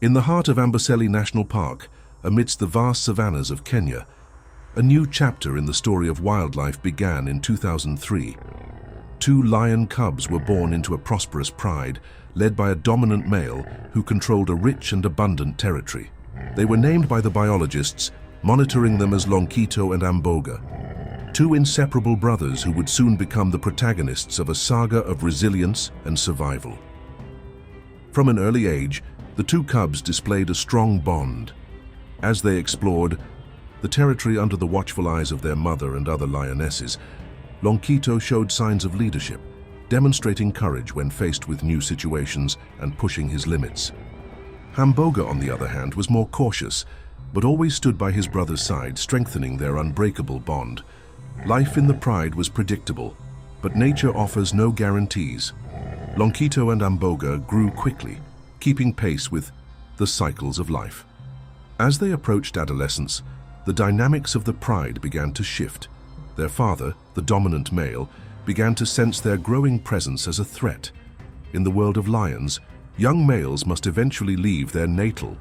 In the heart of Amboseli National Park, amidst the vast savannas of Kenya, a new chapter in the story of wildlife began in 2003. Two lion cubs were born into a prosperous pride, led by a dominant male who controlled a rich and abundant territory. They were named by the biologists, monitoring them as LOONKITO and Amboga, two inseparable brothers who would soon become the protagonists of a saga of resilience and survival. From an early age, the two cubs displayed a strong bond. As they explored the territory under the watchful eyes of their mother and other lionesses, LOONKITO showed signs of leadership, demonstrating courage when faced with new situations and pushing his limits. Amboga, on the other hand, was more cautious, but always stood by his brother's side, strengthening their unbreakable bond. Life in the pride was predictable, but nature offers no guarantees. LOONKITO and Amboga grew quickly, keeping pace with the cycles of life. As they approached adolescence, the dynamics of the pride began to shift. Their father, the dominant male, began to sense their growing presence as a threat. In the world of lions, young males must eventually leave their natal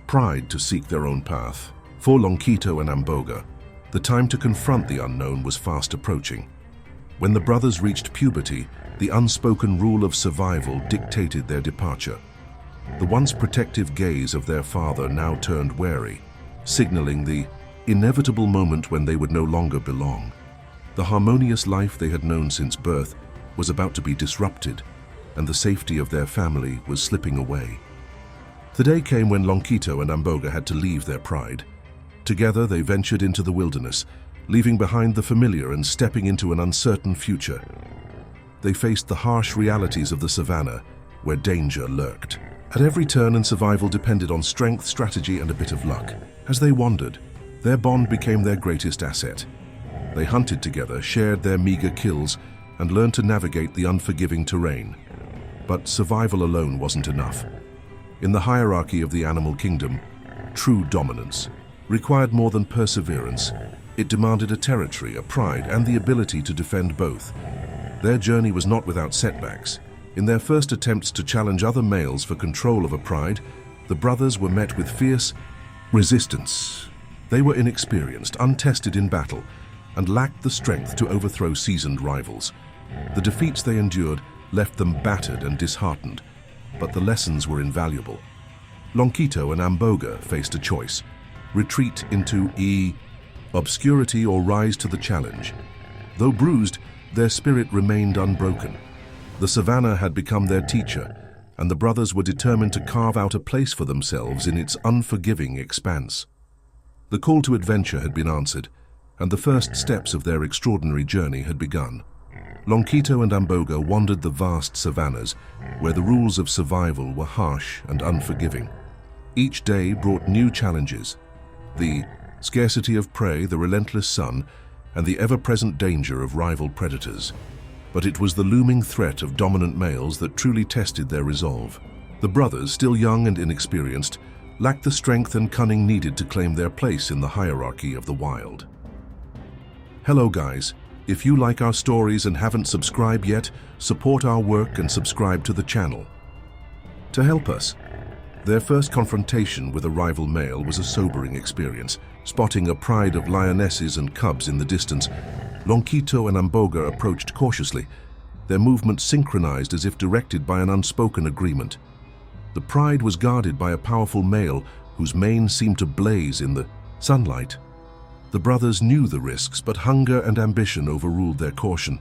pride to seek their own path. For LOONKITO and Amboga, the time to confront the unknown was fast approaching. When the brothers reached puberty, the unspoken rule of survival dictated their departure. The once protective gaze of their father now turned wary, signaling the inevitable moment when they would no longer belong. The harmonious life they had known since birth was about to be disrupted, and the safety of their family was slipping away. The day came when LOONKITO and Amboga had to leave their pride. Together they ventured into the wilderness, leaving behind the familiar and stepping into an uncertain future. They faced the harsh realities of the savannah, where danger lurked. At every turn, survival depended on strength, strategy, and a bit of luck. As they wandered, their bond became their greatest asset. They hunted together, shared their meager kills, and learned to navigate the unforgiving terrain. But survival alone wasn't enough. In the hierarchy of the animal kingdom, true dominance required more than perseverance. It demanded a territory, a pride, and the ability to defend both. Their journey was not without setbacks. In their first attempts to challenge other males for control of a pride, the brothers were met with fierce resistance. They were inexperienced, untested in battle, and lacked the strength to overthrow seasoned rivals. The defeats they endured left them battered and disheartened, but the lessons were invaluable. LOONKITO and Amboga faced a choice: retreat into obscurity or rise to the challenge. Though bruised, their spirit remained unbroken. The savannah had become their teacher, and the brothers were determined to carve out a place for themselves in its unforgiving expanse. The call to adventure had been answered, and the first steps of their extraordinary journey had begun. LOONKITO and Amboga wandered the vast savannas, where the rules of survival were harsh and unforgiving. Each day brought new challenges: the scarcity of prey, the relentless sun, and the ever-present danger of rival predators. But it was the looming threat of dominant males that truly tested their resolve. The brothers, still young and inexperienced, lacked the strength and cunning needed to claim their place in the hierarchy of the wild. Hello guys, if you like our stories and haven't subscribed yet, support our work and subscribe to the channel. To help us, their first confrontation with a rival male was a sobering experience. Spotting a pride of lionesses and cubs in the distance, LOONKITO and Amboga approached cautiously, their movements synchronized as if directed by an unspoken agreement. The pride was guarded by a powerful male whose mane seemed to blaze in the sunlight. The brothers knew the risks, but hunger and ambition overruled their caution.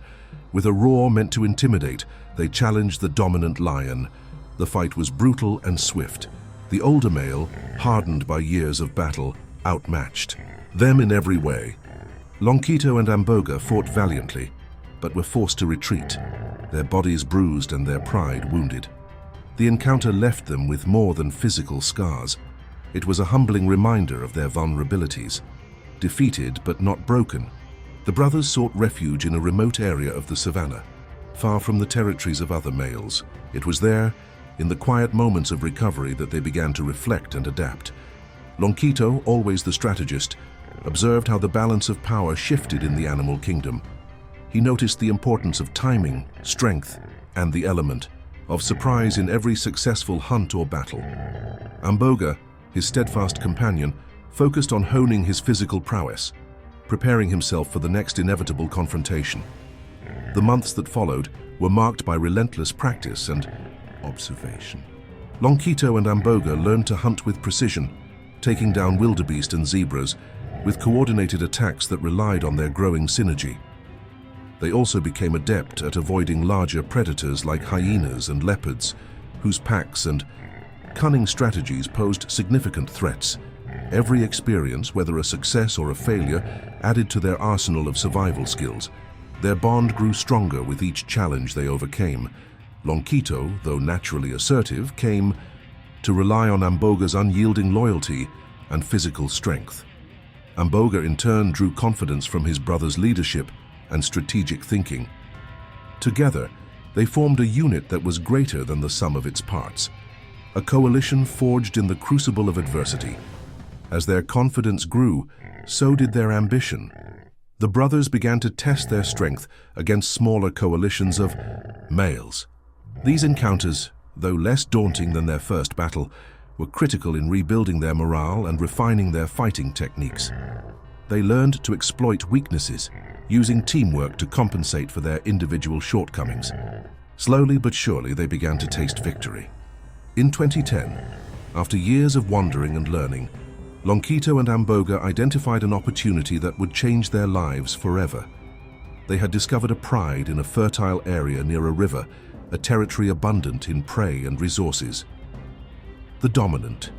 With a roar meant to intimidate, they challenged the dominant lion. The fight was brutal and swift. The older male, hardened by years of battle, outmatched them in every way. LOONKITO and Amboga fought valiantly, but were forced to retreat, their bodies bruised and their pride wounded. The encounter left them with more than physical scars. It was a humbling reminder of their vulnerabilities. Defeated but not broken, the brothers sought refuge in a remote area of the savannah, far from the territories of other males. It was there, in the quiet moments of recovery, that they began to reflect and adapt. LOONKITO, always the strategist, observed how the balance of power shifted in the animal kingdom. He noticed the importance of timing, strength, and the element of surprise in every successful hunt or battle. Amboga, his steadfast companion, focused on honing his physical prowess, preparing himself for the next inevitable confrontation. The months that followed were marked by relentless practice and observation. LOONKITO and Amboga learned to hunt with precision, taking down wildebeest and zebras with coordinated attacks that relied on their growing synergy. They also became adept at avoiding larger predators like hyenas and leopards, whose packs and cunning strategies posed significant threats. Every experience, whether a success or a failure, added to their arsenal of survival skills. Their bond grew stronger with each challenge they overcame. LOONKITO, though naturally assertive, came to rely on Amboga's unyielding loyalty and physical strength. Amboga in turn drew confidence from his brother's leadership and strategic thinking. Together, they formed a unit that was greater than the sum of its parts, a coalition forged in the crucible of adversity. As their confidence grew, so did their ambition. The brothers began to test their strength against smaller coalitions of males. These encounters, though less daunting than their first battle, were critical in rebuilding their morale and refining their fighting techniques. They learned to exploit weaknesses, using teamwork to compensate for their individual shortcomings. Slowly but surely, they began to taste victory. In 2010, after years of wandering and learning, LOONKITO and Amboga identified an opportunity that would change their lives forever. They had discovered a pride in a fertile area near a river, a territory abundant in prey and resources. The dominant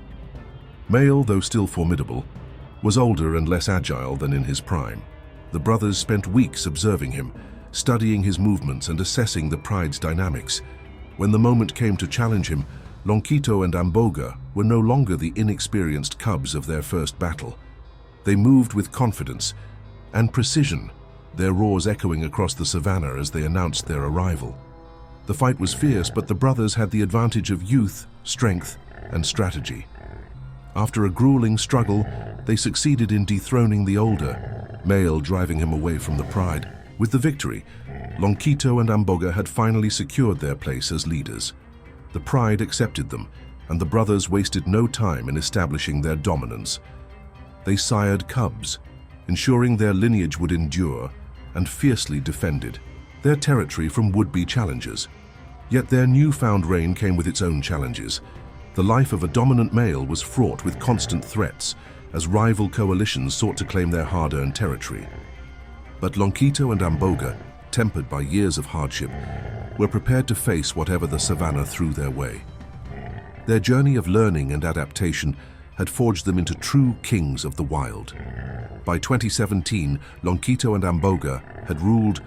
male, though still formidable, was older and less agile than in his prime. The brothers spent weeks observing him, studying his movements and assessing the pride's dynamics. When the moment came to challenge him, LOONKITO and Amboga were no longer the inexperienced cubs of their first battle. They moved with confidence and precision, their roars echoing across the savannah as they announced their arrival. The fight was fierce, but the brothers had the advantage of youth, strength, and strategy. After a grueling struggle, they succeeded in dethroning the older male, driving him away from the pride. With the victory, LOONKITO and Amboga had finally secured their place as leaders. The pride accepted them, and the brothers wasted no time in establishing their dominance. They sired cubs, ensuring their lineage would endure, and fiercely defended their territory from would-be challengers. Yet their newfound reign came with its own challenges. The life of a dominant male was fraught with constant threats, as rival coalitions sought to claim their hard-earned territory. But LOONKITO and Amboga, tempered by years of hardship, were prepared to face whatever the savannah threw their way. Their journey of learning and adaptation had forged them into true kings of the wild. By 2017, LOONKITO and Amboga had ruled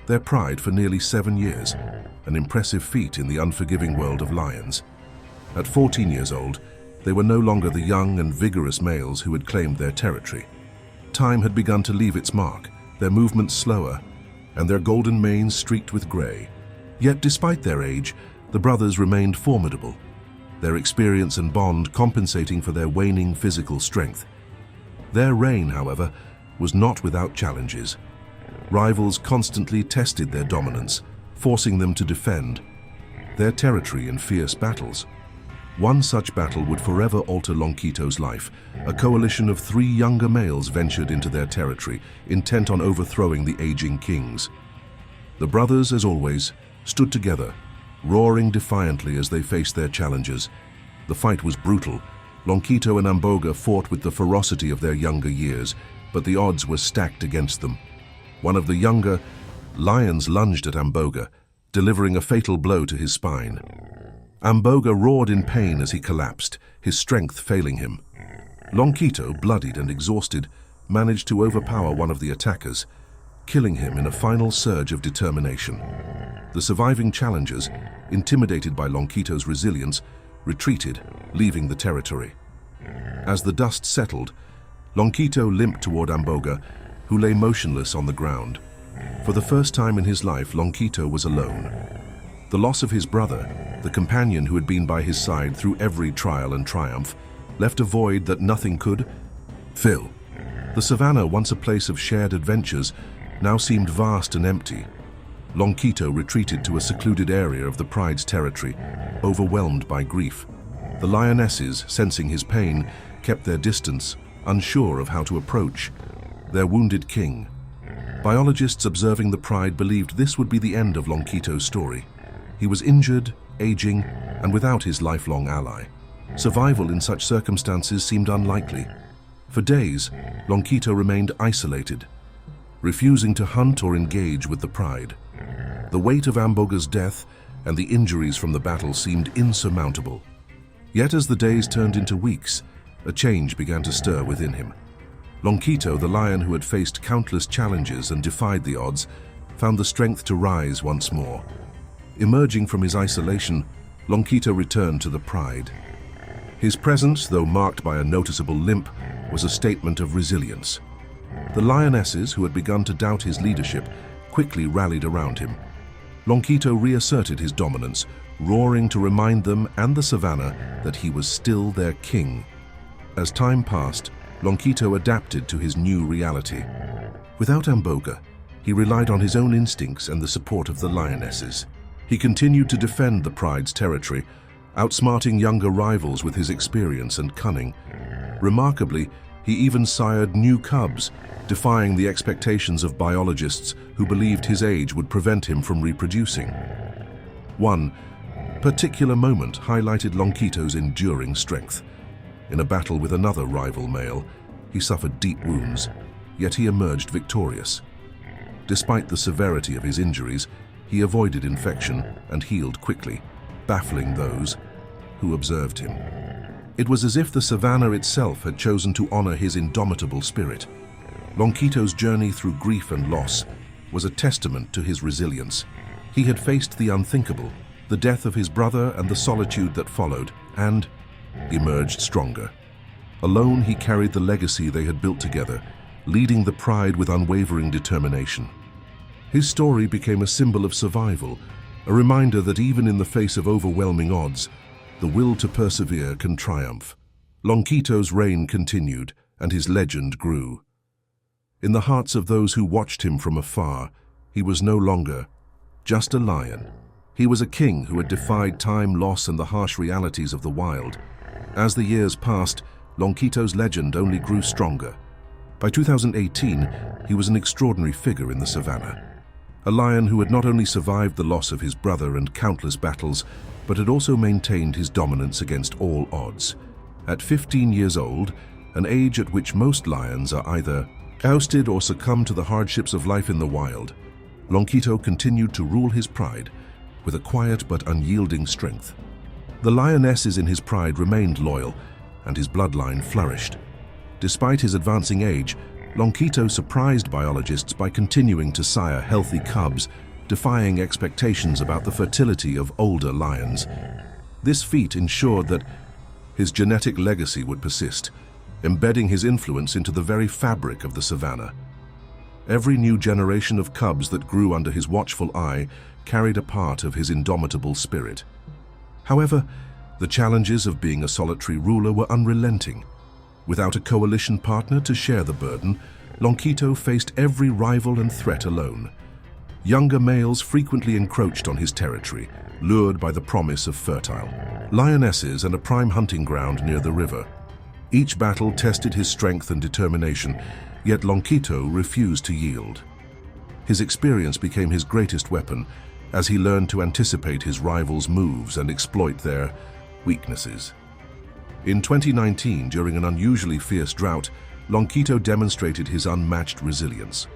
their pride for nearly 7 years, an impressive feat in the unforgiving world of lions. At 14 years old, they were no longer the young and vigorous males who had claimed their territory. Time had begun to leave its mark, their movements slower, and their golden manes streaked with grey. Yet despite their age, the brothers remained formidable, their experience and bond compensating for their waning physical strength. Their reign, however, was not without challenges. Rivals constantly tested their dominance, forcing them to defend their territory in fierce battles. One such battle would forever alter LOONKITO's life. A coalition of 3 younger males ventured into their territory, intent on overthrowing the aging kings. The brothers, as always, stood together, roaring defiantly as they faced their challengers. The fight was brutal. LOONKITO and Amboga fought with the ferocity of their younger years, but the odds were stacked against them. One of the younger lions lunged at Amboga, delivering a fatal blow to his spine. Amboga roared in pain as he collapsed, his strength failing him. LOONKITO, bloodied and exhausted, managed to overpower one of the attackers, killing him in a final surge of determination. The surviving challengers, intimidated by LOONKITO's resilience, retreated, leaving the territory. As the dust settled, LOONKITO limped toward Amboga, who lay motionless on the ground. For the first time in his life, LOONKITO was alone. The loss of his brother, the companion who had been by his side through every trial and triumph, left a void that nothing could fill. The savannah, once a place of shared adventures, now seemed vast and empty. LOONKITO retreated to a secluded area of the pride's territory, overwhelmed by grief. The lionesses, sensing his pain, kept their distance, unsure of how to approach their wounded king. Biologists observing the pride believed this would be the end of LOONKITO's story. He was injured, aging, and without his lifelong ally. Survival in such circumstances seemed unlikely. For days, LOONKITO remained isolated, refusing to hunt or engage with the pride. The weight of Amboga's death and the injuries from the battle seemed insurmountable. Yet as the days turned into weeks, a change began to stir within him. LOONKITO, the lion who had faced countless challenges and defied the odds, found the strength to rise once more. Emerging from his isolation, LOONKITO returned to the pride. His presence, though marked by a noticeable limp, was a statement of resilience. The lionesses, who had begun to doubt his leadership, quickly rallied around him. LOONKITO reasserted his dominance, roaring to remind them and the savannah that he was still their king. As time passed, LOONKITO adapted to his new reality. Without Amboga, he relied on his own instincts and the support of the lionesses. He continued to defend the pride's territory, outsmarting younger rivals with his experience and cunning. Remarkably, he even sired new cubs, defying the expectations of biologists who believed his age would prevent him from reproducing. One particular moment highlighted LOONKITO's enduring strength. In a battle with another rival male, he suffered deep wounds, yet he emerged victorious. Despite the severity of his injuries, he avoided infection and healed quickly, baffling those who observed him. It was as if the savannah itself had chosen to honor his indomitable spirit. LOONKITO's journey through grief and loss was a testament to his resilience. He had faced the unthinkable, the death of his brother and the solitude that followed, and emerged stronger. Alone, he carried the legacy they had built together, leading the pride with unwavering determination. His story became a symbol of survival, a reminder that even in the face of overwhelming odds, the will to persevere can triumph. LOONKITO's reign continued, and his legend grew. In the hearts of those who watched him from afar, he was no longer just a lion. He was a king who had defied time, loss, and the harsh realities of the wild. As the years passed, LOONKITO's legend only grew stronger. By 2018, he was an extraordinary figure in the savannah. A lion who had not only survived the loss of his brother and countless battles, but had also maintained his dominance against all odds. At 15 years old, an age at which most lions are either ousted or succumb to the hardships of life in the wild, LOONKITO continued to rule his pride with a quiet but unyielding strength. The lionesses in his pride remained loyal, and his bloodline flourished. Despite his advancing age, LOONKITO surprised biologists by continuing to sire healthy cubs, defying expectations about the fertility of older lions. This feat ensured that his genetic legacy would persist, embedding his influence into the very fabric of the savannah. Every new generation of cubs that grew under his watchful eye carried a part of his indomitable spirit. However, the challenges of being a solitary ruler were unrelenting. Without a coalition partner to share the burden, LOONKITO faced every rival and threat alone. Younger males frequently encroached on his territory, lured by the promise of fertile lionesses and a prime hunting ground near the river. Each battle tested his strength and determination, yet LOONKITO refused to yield. His experience became his greatest weapon, as he learned to anticipate his rivals' moves and exploit their weaknesses. In 2019, during an unusually fierce drought, LOONKITO demonstrated his unmatched resilience.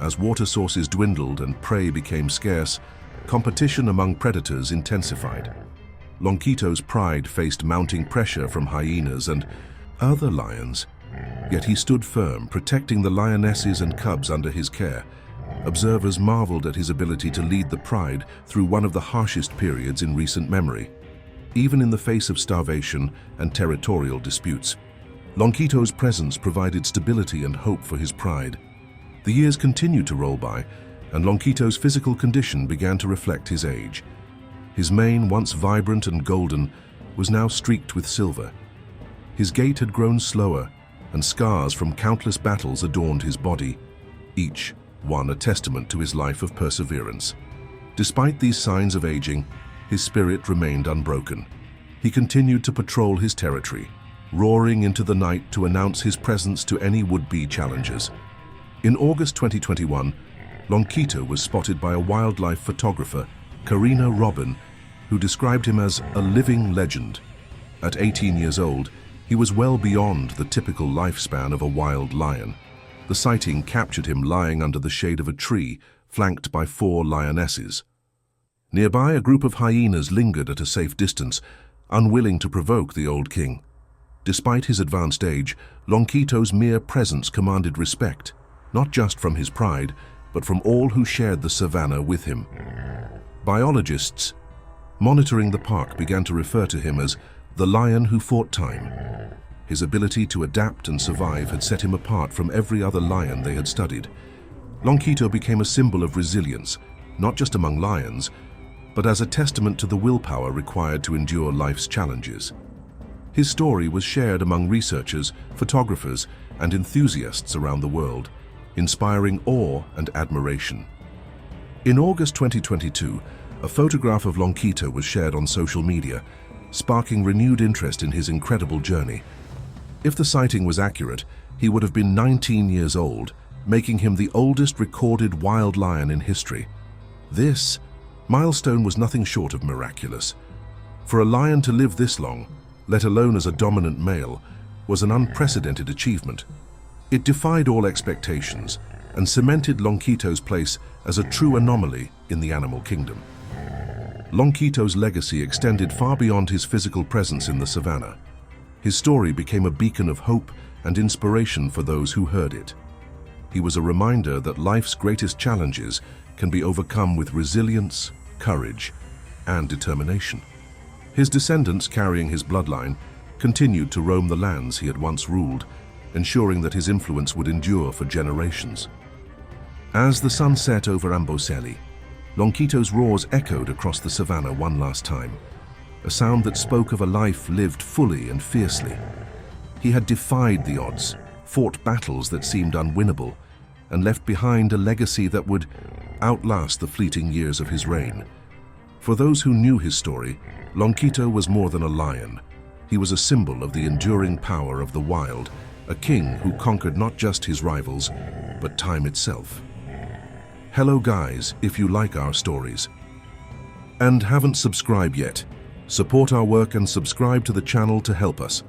As water sources dwindled and prey became scarce, competition among predators intensified. LOONKITO's pride faced mounting pressure from hyenas and other lions, yet he stood firm, protecting the lionesses and cubs under his care. Observers marveled at his ability to lead the pride through one of the harshest periods in recent memory. Even in the face of starvation and territorial disputes, LOONKITO's presence provided stability and hope for his pride. The years continued to roll by, and LOONKITO's physical condition began to reflect his age. His mane, once vibrant and golden, was now streaked with silver. His gait had grown slower, and scars from countless battles adorned his body, each one a testament to his life of perseverance. Despite these signs of aging, his spirit remained unbroken. he continued to patrol his territory, roaring into the night to announce his presence to any would-be challengers. In August 2021, LOONKITO was spotted by a wildlife photographer, Karina Robin, who described him as a living legend. At 18 years old, he was well beyond the typical lifespan of a wild lion. The sighting captured him lying under the shade of a tree, flanked by 4 lionesses. Nearby, a group of hyenas lingered at a safe distance, unwilling to provoke the old king. Despite his advanced age, LOONKITO's mere presence commanded respect, not just from his pride, but from all who shared the savanna with him. Biologists monitoring the park began to refer to him as the lion who fought time. His ability to adapt and survive had set him apart from every other lion they had studied. LOONKITO became a symbol of resilience, not just among lions, but as a testament to the willpower required to endure life's challenges. His story was shared among researchers, photographers, and enthusiasts around the world, inspiring awe and admiration. In August 2022, a photograph of LOONKITO was shared on social media, sparking renewed interest in his incredible journey. If the sighting was accurate, he would have been 19 years old, making him the oldest recorded wild lion in history. This milestone was nothing short of miraculous. For a lion to live this long, let alone as a dominant male, was an unprecedented achievement. It defied all expectations and cemented LOONKITO's place as a true anomaly in the animal kingdom. LOONKITO's legacy extended far beyond his physical presence in the savannah. His story became a beacon of hope and inspiration for those who heard it. He was a reminder that life's greatest challenges can be overcome with resilience, courage, and determination. His descendants, carrying his bloodline, continued to roam the lands he had once ruled, ensuring that his influence would endure for generations. As the sun set over Amboseli, LOONKITO's roars echoed across the savannah one last time, a sound that spoke of a life lived fully and fiercely. He had defied the odds, fought battles that seemed unwinnable, and left behind a legacy that would outlast the fleeting years of his reign. For those who knew his story, LOONKITO was more than a lion. He was a symbol of the enduring power of the wild, a king who conquered not just his rivals, but time itself. Hello guys, if you like our stories and haven't subscribed yet, support our work and subscribe to the channel to help us.